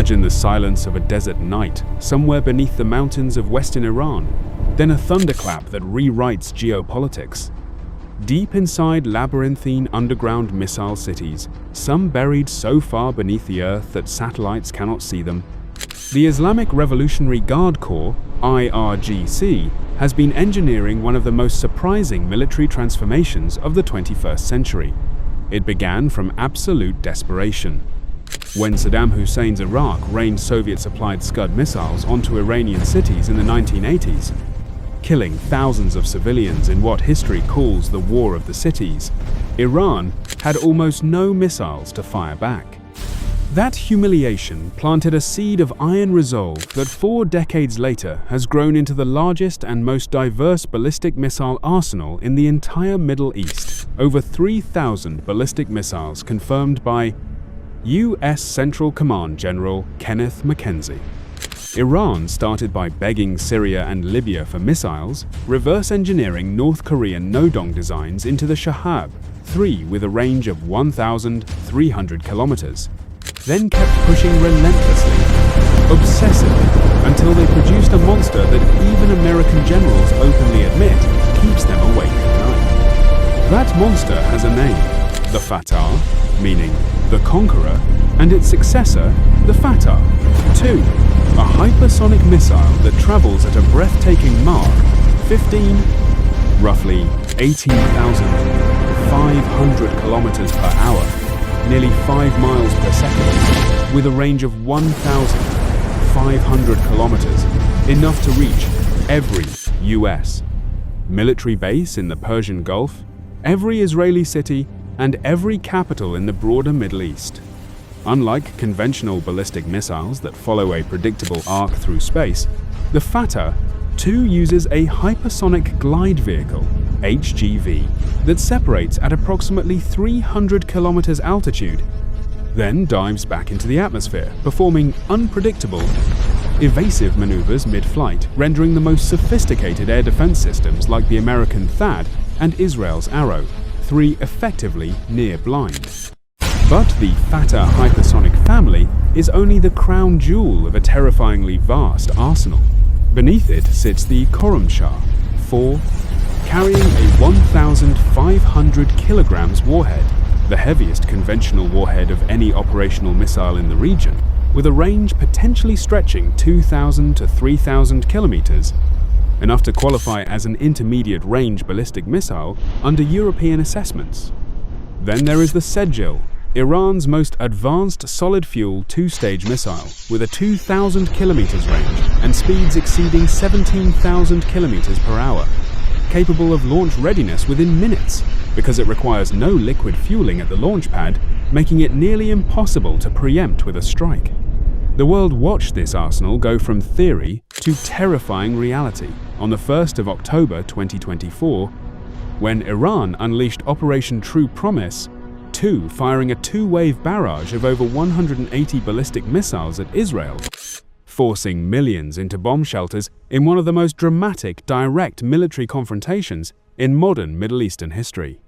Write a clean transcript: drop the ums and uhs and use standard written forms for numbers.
Imagine the silence of a desert night, somewhere beneath the mountains of western Iran, then a thunderclap that rewrites geopolitics. Deep inside labyrinthine underground missile cities, some buried so far beneath the earth that satellites cannot see them, the Islamic Revolutionary Guard Corps, IRGC, has been engineering one of the most surprising military transformations of the 21st century. It began from absolute desperation. When Saddam Hussein's Iraq rained Soviet-supplied Scud missiles onto Iranian cities in the 1980s, killing thousands of civilians in what history calls the War of the Cities, Iran had almost no missiles to fire back. That humiliation planted a seed of iron resolve that 4 decades later has grown into the largest and most diverse ballistic missile arsenal in the entire Middle East. Over 3,000 ballistic missiles confirmed by U.S. Central Command General Kenneth McKenzie. Iran started by begging Syria and Libya for missiles, reverse engineering North Korean no-dong designs into the Shahab-3 with a range of 1,300 kilometers. Then kept pushing relentlessly, obsessively, until they produced a monster that even American generals openly admit keeps them awake at night. That monster has a name, the Fatah, meaning the Conqueror, and its successor, the Fatah 2, a hypersonic missile that travels at a breathtaking Mach 15, roughly 18,500 kilometers per hour, nearly 5 miles per second, with a range of 1,500 kilometers, enough to reach every U.S. military base in the Persian Gulf, every Israeli city, and every capital in the broader Middle East. Unlike conventional ballistic missiles that follow a predictable arc through space, the Fatah 2 uses a hypersonic glide vehicle, HGV, that separates at approximately 300 kilometers altitude, then dives back into the atmosphere, performing unpredictable, evasive maneuvers mid-flight, rendering the most sophisticated air defense systems like the American THAAD and Israel's Arrow 3 effectively near blind. But the Fatah hypersonic family is only the crown jewel of a terrifyingly vast arsenal. Beneath it sits the Khorramshahr 4, carrying a 1,500 kilograms warhead, the heaviest conventional warhead of any operational missile in the region, with a range potentially stretching 2,000 to 3,000 kilometers, enough to qualify as an intermediate-range ballistic missile under European assessments. Then there is the Sejjil, Iran's most advanced solid-fuel 2-stage missile, with a 2,000 kilometers range and speeds exceeding 17,000 kilometers per hour, capable of launch readiness within minutes because it requires no liquid fueling at the launch pad, making it nearly impossible to preempt with a strike. The world watched this arsenal go from theory to terrifying reality on the 1st of October 2024, when Iran unleashed Operation True Promise 2, firing a 2-wave barrage of over 180 ballistic missiles at Israel, forcing millions into bomb shelters in one of the most dramatic direct military confrontations in modern Middle Eastern history.